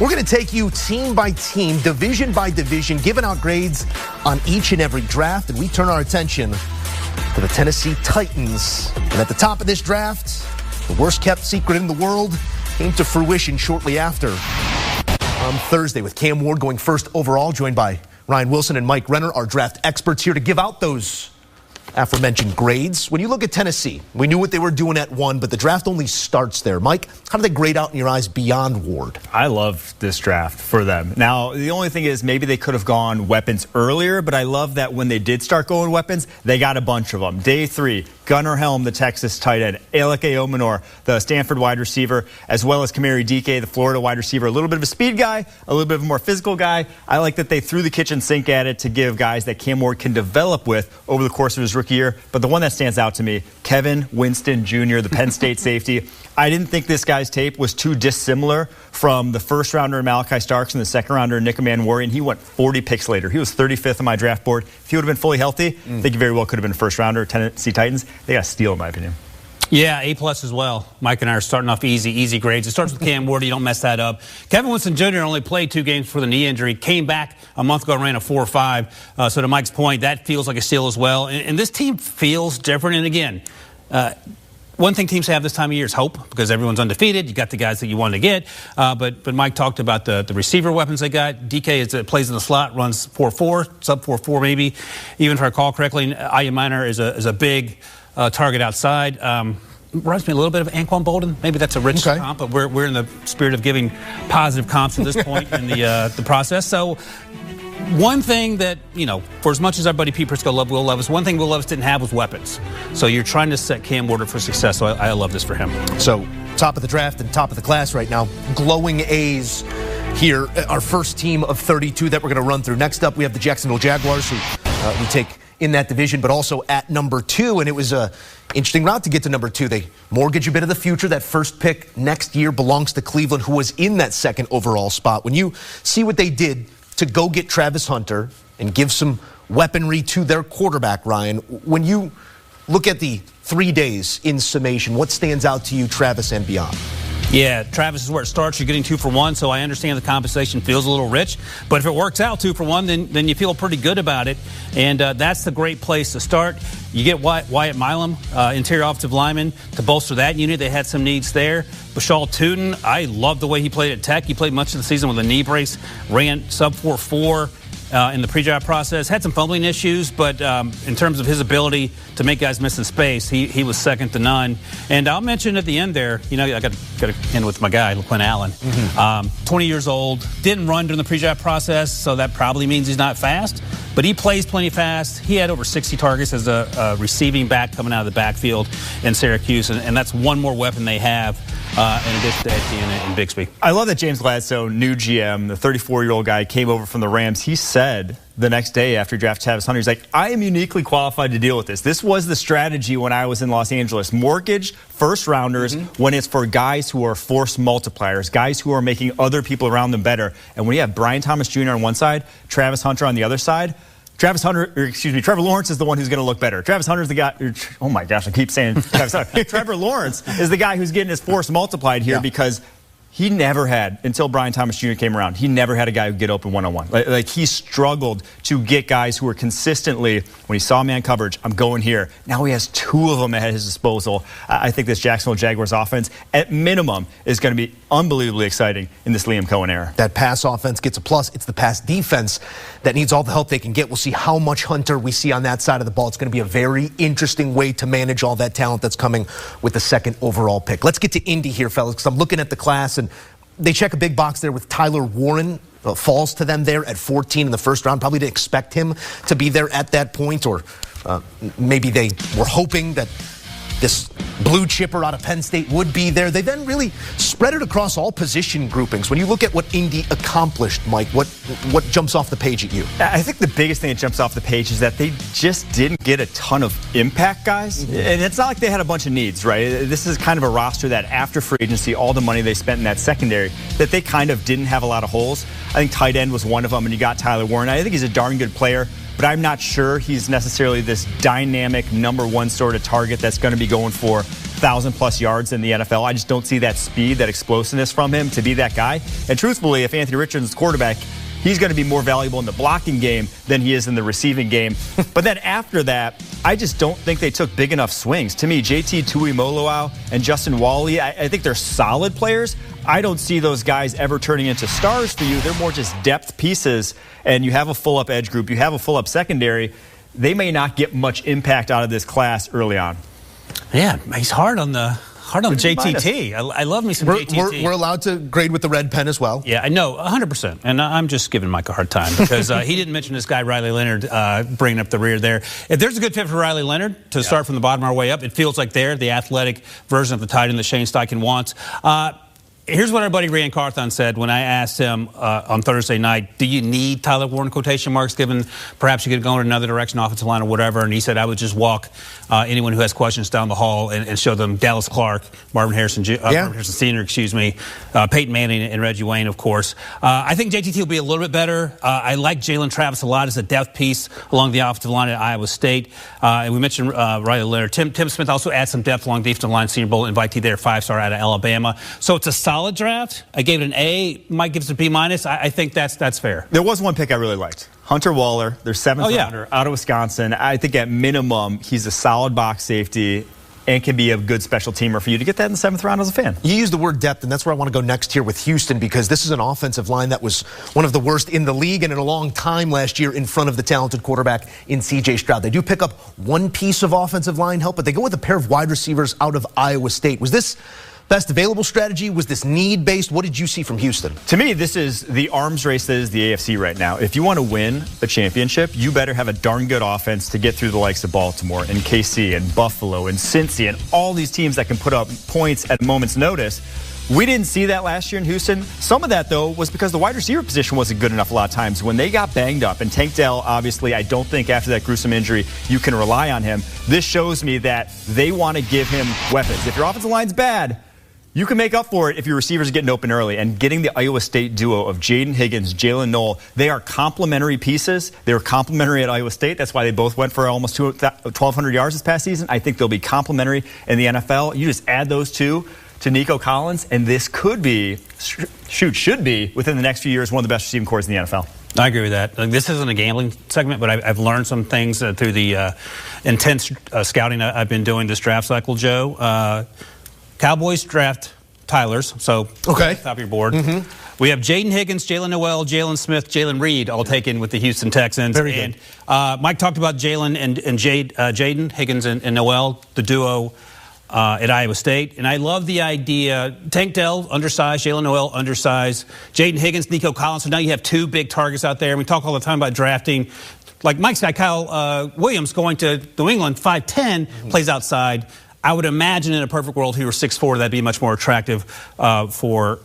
We're going to take you team by team, division by division, giving out grades on each and every draft, and we turn our attention to the Tennessee Titans. And at the top of this draft, the worst-kept secret in the world came to fruition shortly after on Thursday, with Cam Ward going first overall, joined by Ryan Wilson and Mike Renner, our draft experts, here to give out those aforementioned grades. When you look at Tennessee, we knew what they were doing at 1, but the draft only starts there. Mike, how do they grade out in your eyes beyond Ward? I love this draft for them. Now, the only thing is maybe they could have gone weapons earlier, but I love that when they did start going weapons, they got a bunch of them. Day 3, Gunnar Helm, the Texas tight end, Alec Aomanor, the Stanford wide receiver, as well as Kamari Dike, the Florida wide receiver. A little bit of a speed guy, a little bit of a more physical guy. I like that they threw the kitchen sink at it to give guys that Cam Ward can develop with over the course of his rookie year. But the one that stands out to me, Kevin Winston Jr., the Penn State safety. I didn't think this guy's tape was too dissimilar from the first rounder Malachi Starks and the second rounder Nick Warren. He went 40 picks later. He was 35th on my draft board. If he would have been fully healthy, I think he very well could have been a first rounder. Tennessee Titans, they got a steal in my opinion. Yeah, A+ as well. Mike and I are starting off easy grades. It starts with Cam Ward. You don't mess that up. Kevin Winston Jr. only played 2 games for the knee injury. Came back a month ago and ran a 4.5. So to Mike's point, that feels like a steal as well. And this team feels different. And again, one thing teams have this time of year is hope, because everyone's undefeated. You got the guys that you wanted to get. But Mike talked about the receiver weapons they got. DK plays in the slot, runs 4.4, sub 4.4 maybe. Even if I recall correctly, Aomanor is a big target outside. Reminds me a little bit of Anquan Bolden. Maybe that's a rich comp, but we're in the spirit of giving positive comps at this point in the process. So one thing that, for as much as our buddy Pete Prisco Will Levis, one thing Will Levis didn't have was weapons. So you're trying to set Cam Ward up for success. So I love this for him. So top of the draft and top of the class right now. Glowing A's here. Our first team of 32 that we're going to run through. Next up, we have the Jacksonville Jaguars, who we take in that division, but also at number 2. And it was a interesting route to get to number 2. They mortgage a bit of the future. That first pick next year belongs to Cleveland, who was in that second overall spot. When you see what they did to go get Travis Hunter and give some weaponry to their quarterback, Ryan, when you look at the 3 days in summation, what stands out to you, Travis and beyond? Yeah, Travis is where it starts. You're getting 2 for 1, so I understand the compensation feels a little rich. But if it works out 2 for 1, then you feel pretty good about it. And that's the great place to start. You get Wyatt Milam, interior offensive lineman, to bolster that unit. They had some needs there. Bashal Tootin, I love the way he played at Tech. He played much of the season with a knee brace, ran sub 4.4. In the pre-draft process, had some fumbling issues, but in terms of his ability to make guys miss in space, he was second to none. And I'll mention at the end there, I got to end with my guy, LaQuinn Allen. 20 years old, didn't run during the pre-draft process, so that probably means he's not fast. But he plays plenty fast. He had over 60 targets as a receiving back coming out of the backfield in Syracuse, and that's one more weapon they have in addition to Etienne and Bixby. I love that James Gladstone, new GM, the 34-year-old guy, came over from the Rams. He said the next day after draft Travis Hunter, he's like, I am uniquely qualified to deal with this. This was the strategy when I was in Los Angeles. Mortgage first rounders when it's for guys who are force multipliers, guys who are making other people around them better. And when you have Brian Thomas Jr. on one side, Travis Hunter on the other side, Trevor Lawrence is the one who's going to look better. Travis Hunter's the guy. Oh my gosh, I keep saying Travis Hunter. Trevor Lawrence is the guy who's getting his force multiplied here because he never had, until Brian Thomas Jr. came around, he never had a guy who could get open one-on-one. Like he struggled to get guys who were consistently, when he saw man coverage, I'm going here. Now he has 2 of them at his disposal. I think this Jacksonville Jaguars offense, at minimum, is going to be unbelievably exciting in this Liam Cohen era. That pass offense gets a plus. It's the pass defense that needs all the help they can get. We'll see how much Hunter we see on that side of the ball. It's going to be a very interesting way to manage all that talent that's coming with the second overall pick. Let's get to Indy here, fellas, because I'm looking at the class, and they check a big box there with Tyler Warren. Falls to them there at 14 in the first round. Probably didn't expect him to be there at that point, or maybe they were hoping that this blue chipper out of Penn State would be there. They then really spread it across all position groupings. When you look at what Indy accomplished, Mike, what jumps off the page at you? I think the biggest thing that jumps off the page is that they just didn't get a ton of impact guys. And it's not like they had a bunch of needs, right? This is kind of a roster that after free agency, all the money they spent in that secondary, that they kind of didn't have a lot of holes. I think tight end was one of them, and you got Tyler Warren. I think he's a darn good player, but I'm not sure he's necessarily this dynamic number 1 sort of target that's going to be going for 1,000+ yards in the NFL. I just don't see that speed, that explosiveness from him to be that guy. And truthfully, if Anthony Richardson's the quarterback, he's going to be more valuable in the blocking game than he is in the receiving game. But then after that, I just don't think they took big enough swings. To me, JT Tuimoloau and Justin Wally, I think they're solid players. I don't see those guys ever turning into stars for you. They're more just depth pieces, and you have a full-up edge group. You have a full-up secondary. They may not get much impact out of this class early on. Yeah, he's hard on JTT. I love me some JTT. We're allowed to grade with the red pen as well. Yeah, I know, 100%. And I'm just giving Mike a hard time because he didn't mention this guy, Riley Leonard, bringing up the rear there. If there's a good fit for Riley Leonard to start from the bottom of our way up, it feels like they're the athletic version of the tight end that Shane Steichen wants. Here's what our buddy Ryan Carthon said when I asked him on Thursday night, do you need Tyler Warren, quotation marks, given perhaps you could go in another direction, offensive line or whatever? And he said, I would just walk anyone who has questions down the hall and show them Dallas Clark, Marvin Harrison Sr., Peyton Manning, and Reggie Wayne, of course. I think JTT will be a little bit better. I like Jalen Travis a lot as a depth piece along the offensive line at Iowa State. And we mentioned Riley Leonard. Tim Smith also adds some depth along the defensive line, Senior Bowl invitee there, 5-star out of Alabama. So it's a solid draft. I gave it an A. Mike gives it a B-. I think that's fair. There was one pick I really liked. Hunter Waller, their 7th rounder out of Wisconsin. I think at minimum, he's a solid box safety and can be a good special teamer for you to get that in the 7th round as a fan. You use the word depth, and that's where I want to go next here with Houston, because this is an offensive line that was one of the worst in the league and in a long time last year in front of the talented quarterback in C.J. Stroud. They do pick up one piece of offensive line help, but they go with a pair of wide receivers out of Iowa State. Was this best available strategy? Was this need-based? What did you see from Houston? To me, this is the arms race that is the AFC right now. If you want to win a championship, you better have a darn good offense to get through the likes of Baltimore and KC and Buffalo and Cincy and all these teams that can put up points at a moment's notice. We didn't see that last year in Houston. Some of that, though, was because the wide receiver position wasn't good enough a lot of times. When they got banged up, and Tank Dell, obviously, I don't think after that gruesome injury you can rely on him. This shows me that they want to give him weapons. If your offensive line's bad, you can make up for it if your receivers are getting open early. And getting the Iowa State duo of Jayden Higgins, Jalen Noel, they are complementary pieces. They were complementary at Iowa State. That's why they both went for almost 1,200 yards this past season. I think they'll be complementary in the NFL. You just add those two to Nico Collins, and this should be, within the next few years, one of the best receiving corps in the NFL. I agree with that. This isn't a gambling segment, but I've learned some things through the intense scouting I've been doing this draft cycle, Joe. Cowboys draft Tylers, so okay, top of your board. Mm-hmm. We have Jayden Higgins, Jalen Noel, Jalen Smith, Jalen Reed, all taken with the Houston Texans. Very good. And Mike talked about Jalen and Jayden Higgins and Noel, the duo at Iowa State. And I love the idea. Tank Dell, undersized. Jalen Noel, undersized. Jayden Higgins, Nico Collins. So now you have two big targets out there. And we talk all the time about drafting. Like Mike's guy, Kyle Williams, going to New England, 5'10", plays outside. I would imagine in a perfect world he were 6'4", that'd be much more attractive for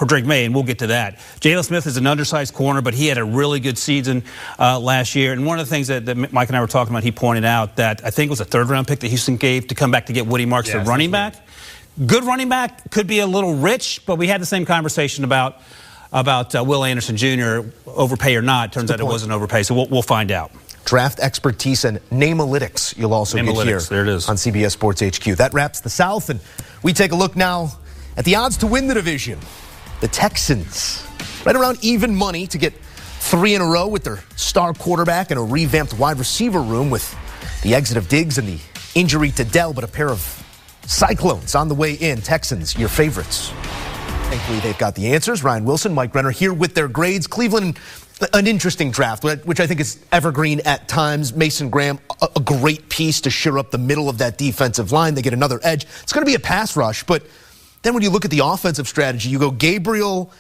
Drake May, and we'll get to that. Jalen Smith is an undersized corner, but he had a really good season last year. And one of the things that Mike and I were talking about, he pointed out that I think it was a 3rd-round pick that Houston gave to come back to get Woody Marks, the running back. Good running back, could be a little rich, but we had the same conversation about Will Anderson Jr., overpay or not. Turns out it wasn't overpay, so we'll find out. Draft expertise and name-alytics you'll also get here there it is. on CBS Sports HQ. That wraps the South, and we take a look now at the odds to win the division. The Texans, right around even money to get 3 in a row with their star quarterback and a revamped wide receiver room with the exit of Diggs and the injury to Dell, but a pair of Cyclones on the way in. Texans, your favorites. Thankfully, they've got the answers. Ryan Wilson, Mike Renner here with their grades. Cleveland, an interesting draft, which I think is evergreen at times. Mason Graham, a great piece to shore up the middle of that defensive line. They get another edge. It's going to be a pass rush, but then when you look at the offensive strategy, you go Gabriel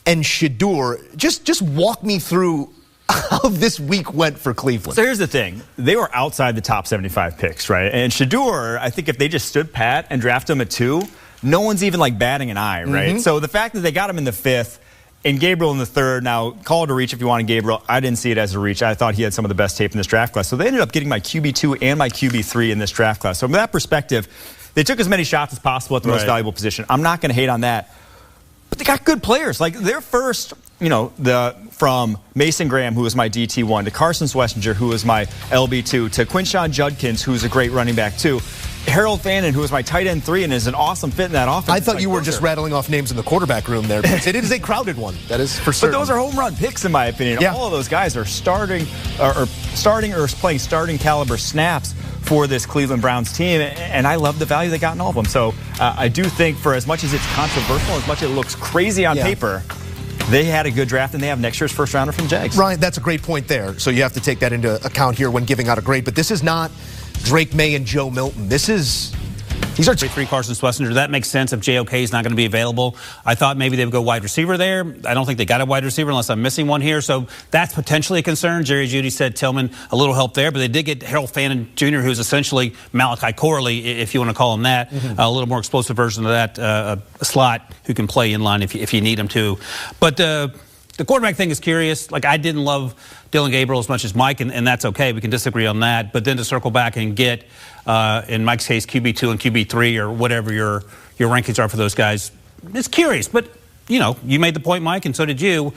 and Shedeur. Just walk me through how this week went for Cleveland. So here's the thing. They were outside the top 75 picks, right? And Shedeur, I think if they just stood pat and drafted him at 2, no one's even like batting an eye, right? Mm-hmm. So the fact that they got him in the 5th and Gabriel in the 3rd, now call it a reach if you wanted Gabriel. I didn't see it as a reach. I thought he had some of the best tape in this draft class. So they ended up getting my QB2 and my QB3 in this draft class. So from that perspective, they took as many shots as possible at the most valuable position. I'm not going to hate on that. But they got good players. Like their first, from Mason Graham, who was my DT1, to Carson Swessinger, who was my LB2, to Quinshawn Judkins, who's a great running back too. Harold Fannin, who was my tight end 3 and is an awesome fit in that offense. I thought you were just rattling off names in the quarterback room there. Because it is a crowded one. That is for certain. But those are home run picks, in my opinion. Yeah. All of those guys are starting or playing starting caliber snaps for this Cleveland Browns team, and I love the value they got in all of them. So I do think, for as much as it's controversial, as much as it looks crazy on paper, they had a good draft, and they have next year's first rounder from the Jags. Ryan, that's a great point there. So you have to take that into account here when giving out a grade. But this is not Drake May and Joe Milton. These are 3 Carson Schlesinger. That makes sense if JOK is not going to be available. I thought maybe they would go wide receiver there. I don't think they got a wide receiver unless I'm missing one here. So that's potentially a concern. Jerry Jeudy said Tillman, a little help there. But they did get Harold Fannin Jr., who's essentially Malachi Corley, if you want to call him that. A little more explosive version of that slot who can play in line if you need him to. But the quarterback thing is curious. Like, I didn't love Dylan Gabriel as much as Mike, and that's okay. We can disagree on that. But then to circle back and get, in Mike's case, QB2 and QB3 or whatever your rankings are for those guys, it's curious. But, you made the point, Mike, and so did you.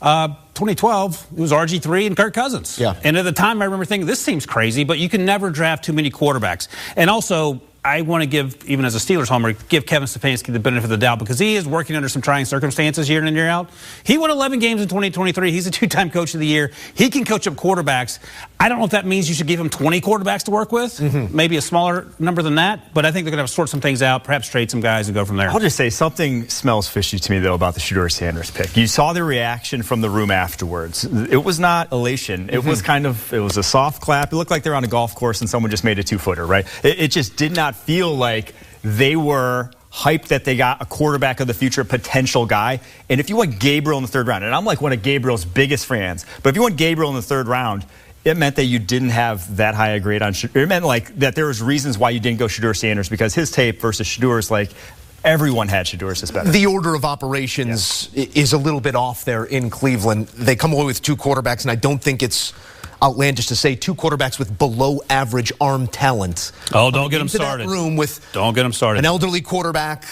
2012, it was RG3 and Kirk Cousins. Yeah. And at the time, I remember thinking, this seems crazy, but you can never draft too many quarterbacks. And also, I want to give, even as a Steelers homer, give Kevin Stefanski the benefit of the doubt because he is working under some trying circumstances year in and year out. He won 11 games in 2023. He's a 2-time coach of the year. He can coach up quarterbacks. I don't know if that means you should give him 20 quarterbacks to work with, maybe a smaller number than that, but I think they're going to sort some things out, perhaps trade some guys and go from there. I'll just say something smells fishy to me, though, about the Shedeur Sanders pick. You saw the reaction from the room afterwards. It was not elation. It was it was a soft clap. It looked like they're on a golf course and someone just made a 2-footer, right? It just did not feel like they were hyped that they got a quarterback of the future potential guy. And if you want Gabriel in the 3rd round, and I'm like one of Gabriel's biggest fans, but if you want Gabriel in the 3rd round, it meant that you didn't have that high a grade on Shedeur. It meant like that there was reasons why you didn't go Shedeur Sanders because his tape versus Shedeur's, like, everyone had Shedeur's is better. The order of operations is a little bit off there in Cleveland. They come away with 2 quarterbacks, and I don't think it's outlandish to say 2 quarterbacks with below average arm talent. Oh, don't get them started. Don't get them started. An elderly quarterback,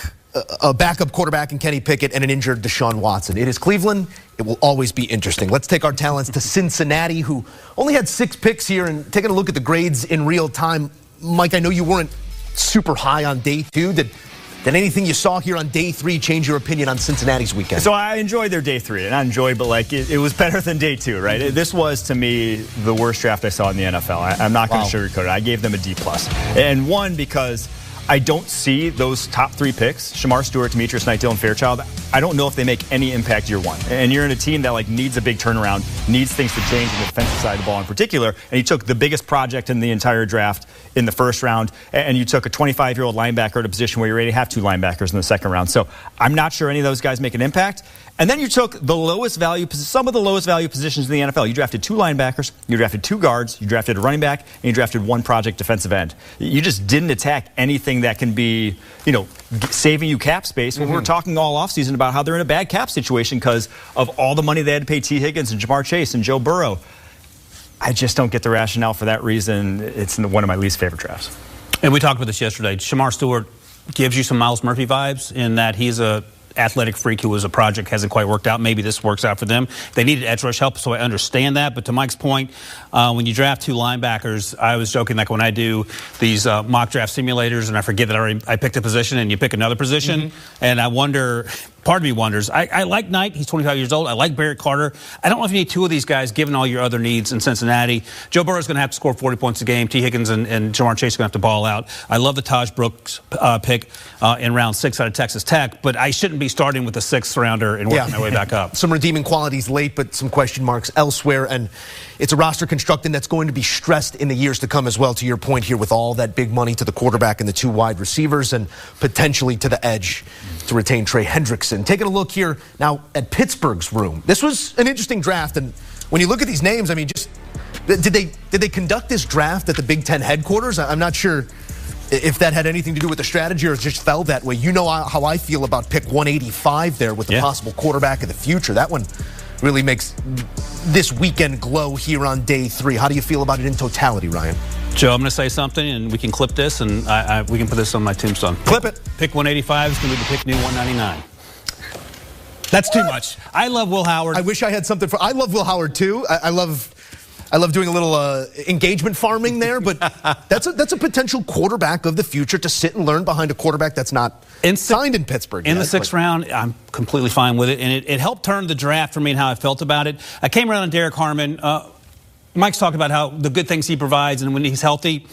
a backup quarterback in Kenny Pickett, and an injured Deshaun Watson. It is Cleveland. It will always be interesting. Let's take our talents to Cincinnati, who only had 6 picks here, and taking a look at the grades in real time. Mike, I know you weren't super high on day 2. Did anything you saw here on day 3 change your opinion on Cincinnati's weekend? So I enjoyed their day 3. And I enjoyed, but like it was better than day 2, right? This was, to me, the worst draft I saw in the NFL. I'm not going to sugarcoat it. I gave them a D+. And one, because I don't see those top 3 picks, Shamar Stewart, Demetrius Knight, Dylan Fairchild. I don't know if they make any impact year 1. And you're in a team that like needs a big turnaround, needs things to change in the defensive side of the ball in particular. And you took the biggest project in the entire draft in the 1st round, and you took a 25-year-old linebacker at a position where you already have 2 linebackers in the 2nd round. So I'm not sure any of those guys make an impact. And then you took the lowest value, some of the lowest value positions in the NFL. You drafted 2 linebackers, you drafted 2 guards, you drafted a running back, and you drafted 1 project defensive end. You just didn't attack anything that can be, saving you cap space. When we're talking all offseason about how they're in a bad cap situation because of all the money they had to pay T. Higgins and Jamar Chase and Joe Burrow. I just don't get the rationale for that reason. It's one of my least favorite drafts. And we talked about this yesterday. Shamar Stewart gives you some Miles Murphy vibes in that he's a athletic freak who was a project, hasn't quite worked out. Maybe this works out for them. They needed edge rush help, so I understand that. But to Mike's point, when you draft 2 linebackers, I was joking like when I do these mock draft simulators and I forget that I picked a position and you pick another position, and I wonder. Part of me wonders. I like Knight. He's 25 years old. I like Barrett Carter. I don't know if you need 2 of these guys given all your other needs in Cincinnati. Joe Burrow's going to have to score 40 points a game. T. Higgins and Jamar Chase are going to have to ball out. I love the Taj Brooks pick in round 6 out of Texas Tech, but I shouldn't be starting with the 6th rounder and working my way back up. Some redeeming qualities late, but some question marks elsewhere. And it's a roster construction that's going to be stressed in the years to come as well, to your point here, with all that big money to the quarterback and the 2 wide receivers and potentially to the edge to retain Trey Hendrickson. Taking a look here now at Pittsburgh's room. This was an interesting draft, and when you look at these names, I mean, just did they conduct this draft at the Big Ten headquarters? I'm not sure if that had anything to do with the strategy or it just fell that way. You know how I feel about pick 185 there with the possible quarterback of the future. That one really makes this weekend glow here on day 3. How do you feel about it in totality, Ryan? Joe, I'm going to say something, and we can clip this, and we can put this on my tombstone. Clip it. Pick 185 is going to be the pick new 199. That's too much. I love Will Howard. I wish I had something for. I love Will Howard too. I love I love doing a little engagement farming there, but that's a potential quarterback of the future to sit and learn behind a quarterback that's not signed in Pittsburgh. In the 6th round, I'm completely fine with it, and it helped turn the draft for me and how I felt about it. I came around on Derek Harmon. Mike's talked about how the good things he provides, and when he's healthy,